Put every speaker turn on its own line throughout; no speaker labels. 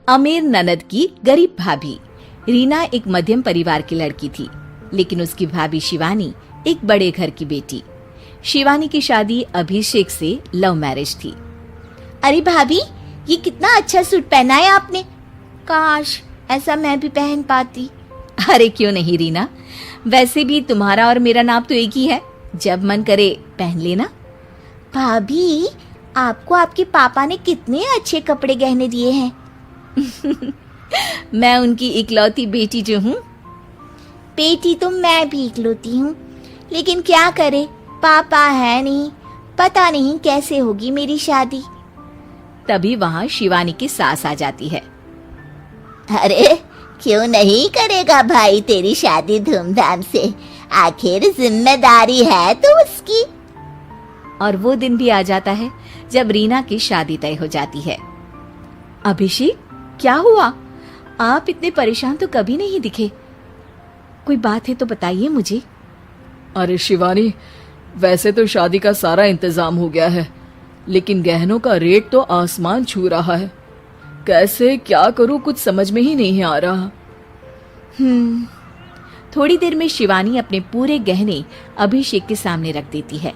अमीर ननद की गरीब भाभी। रीना एक मध्यम परिवार की लड़की थी, लेकिन उसकी भाभी शिवानी एक बड़े घर की बेटी। शिवानी की शादी अभिषेक से लव मैरिज थी।
अरे भाभी, ये कितना अच्छा सूट पहना है आपने। काश ऐसा मैं भी पहन पाती।
अरे क्यों नहीं रीना, वैसे भी तुम्हारा और मेरा नाम तो एक ही है, जब मन करे पहन लेना।
भाभी, आपको आपके पापा ने कितने अच्छे कपड़े गहने दिए हैं।
मैं उनकी इकलौती बेटी जो हूँ।
बेटी तो मैं भी इकलौती हूँ, लेकिन क्या करे, पापा है नहीं, पता नहीं कैसे होगी मेरी शादी।
तभी वहाँ शिवानी की सास आ जाती है।
अरे क्यों नहीं करेगा भाई तेरी शादी धूमधाम से, आखिर जिम्मेदारी है तो उसकी।
और वो दिन भी आ जाता है जब रीना की शादी तय हो जाती है। अभिषेक, क्या हुआ? आप इतने परेशान तो कभी नहीं दिखे, कोई बात है तो बताइए मुझे।
अरे शिवानी, वैसे तो शादी का सारा इंतजाम हो गया है, लेकिन गहनों का रेट तो आसमान छू रहा है। कैसे क्या करूं, कुछ समझ में ही नहीं आ रहा।
थोड़ी देर में शिवानी अपने पूरे गहने अभिषेक के सामने रख देती है।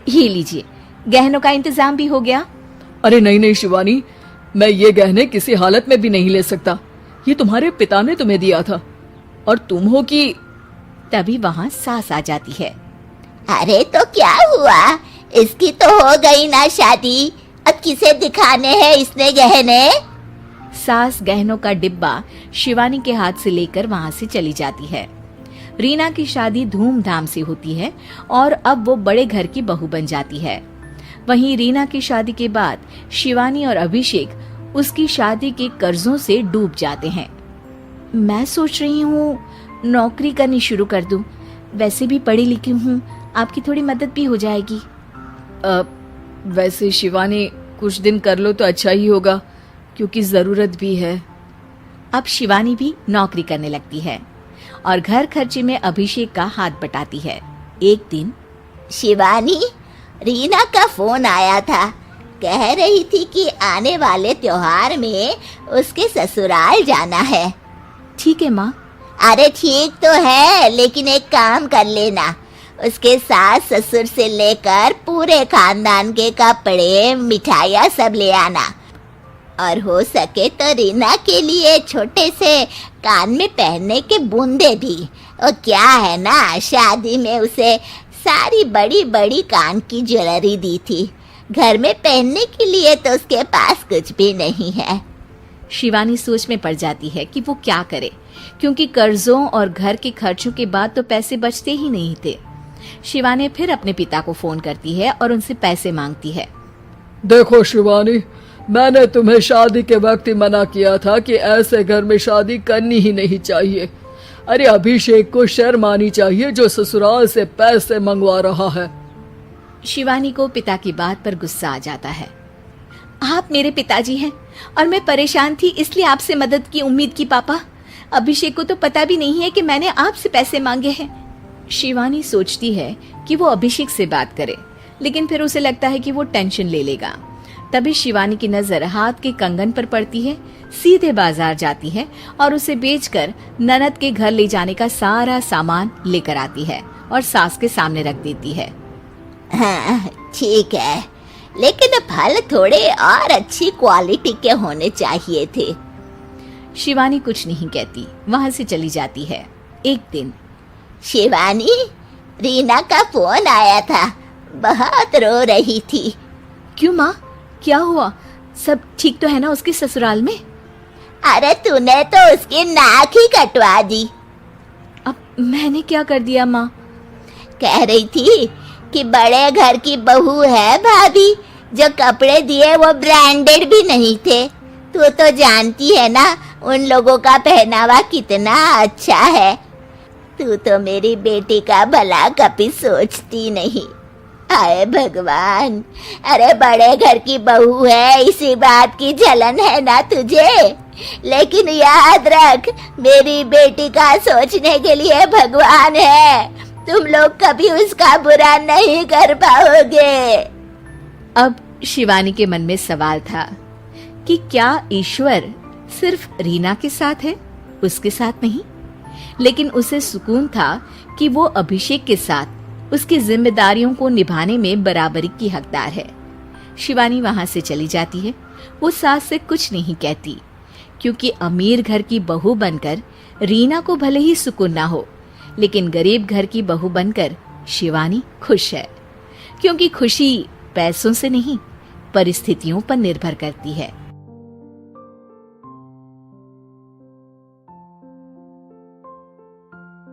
ये लीजिए, गहनों का इंतजाम भी हो गया।
अरे नहीं नहीं शिवानी, मैं ये गहने किसी हालत में भी नहीं ले सकता। ये तुम्हारे पिता ने तुम्हें दिया था, और तुम हो कि।
तभी वहाँ सास आ जाती है।
अरे तो क्या हुआ, इसकी तो हो गई ना शादी, अब किसे दिखाने हैं इसने गहने।
सास गहनों का डिब्बा शिवानी के हाथ से लेकर वहाँ से चली जाती है। रीना की शादी धूमधाम से होती है और अब वो बड़े घर की बहू बन जाती है। वहीं रीना की शादी के बाद शिवानी और अभिषेक उसकी शादी के कर्जों से डूब जाते हैं। मैं सोच रही हूँ नौकरी करनी शुरू कर दूं, वैसे भी पढ़ी लिखी हूँ, आपकी थोड़ी मदद भी हो जाएगी।
वैसे शिवानी, कुछ दिन कर लो तो अच्छा ही होगा, क्योंकि जरूरत भी है।
अब शिवानी भी नौकरी करने लगती है और घर खर्चे में अभिषेक का हाथ बटाती है। एक दिन
शिवानी, रीना का फोन आया था, कह रही थी कि आने वाले त्योहार में उसके ससुराल जाना है।
ठीक है माँ।
अरे ठीक तो है, लेकिन एक काम कर लेना, उसके सास ससुर से लेकर पूरे खानदान के कपड़े मिठाइयाँ सब ले आना, और हो सके तो रीना के लिए छोटे से कान में पहनने के बूंदे भी। और क्या है ना, शादी में उसे सारी बड़ी बड़ी कान की ज्वेलरी दी थी, घर में पहनने के लिए तो उसके पास कुछ भी नहीं है।
शिवानी सोच में पड़ जाती है कि वो क्या करे, क्योंकि कर्जों और घर के खर्चों के बाद तो पैसे बचते ही नहीं थे। शिवानी फिर अपने पिता को फोन करती है और उनसे पैसे मांगती है।
देखो शिवानी, मैंने तुम्हें शादी के वक्त ही मना किया था कि ऐसे घर में शादी करनी ही नहीं चाहिए। अरे अभिषेक को शर्म आनी चाहिए जो ससुराल से पैसे मंगवा रहा है।
शिवानी को पिता की बात पर गुस्सा आ जाता है। आप मेरे पिताजी हैं और मैं परेशान थी, इसलिए आपसे मदद की उम्मीद की पापा। अभिषेक को तो पता भी नहीं है कि मैंने आपसे पैसे मांगे हैं। शिवानी सोचती है कि वो अभिषेक से बात करे, लेकिन फिर उसे लगता है कि वो टेंशन ले लेगा। तभी शिवानी की नजर हाथ के कंगन पर पड़ती है, सीधे बाजार जाती है और उसे बेचकर ननद के घर ले जाने का सारा सामान लेकर आती है और सास के सामने रख देती है।
हाँ ठीक है, लेकिन फल थोड़े और अच्छी क्वालिटी के होने चाहिए थे।
शिवानी कुछ नहीं कहती, वहां से चली जाती है। एक दिन
शिवानी, रीना का फोन आया था, बहुत रो रही थी।
क्यों माँ, क्या हुआ? सब ठीक तो है ना उसके ससुराल में?
अरे तूने तो उसकी नाक ही कटवा दी।
अब मैंने क्या कर दिया माँ?
कह रही थी कि बड़े घर की बहू है भाभी, जो कपड़े दिए वो ब्रांडेड भी नहीं थे। तू तो जानती है ना उन लोगों का पहनावा कितना अच्छा है। तू तो मेरी बेटी का भला कभी सोचती नहीं। हाय भगवान, अरे बड़े घर की बहू है, इसी बात की जलन है ना तुझे, लेकिन याद रख मेरी बेटी का सोचने के लिए भगवान है, तुम लोग कभी उसका बुरा नहीं कर पाओगे।
अब शिवानी के मन में सवाल था कि क्या ईश्वर सिर्फ रीना के साथ है, उसके साथ नहीं। लेकिन उसे सुकून था कि वो अभिषेक के साथ उसकी जिम्मेदारियों को निभाने में बराबरी की हकदार है। शिवानी वहां से चली जाती है। वो सास से कुछ नहीं कहती, क्योंकि अमीर घर की बहू बनकर रीना को भले ही सुकून ना हो, लेकिन गरीब घर की बहू बनकर शिवानी खुश है। क्योंकि खुशी पैसों से नहीं, परिस्थितियों पर निर्भर करती है।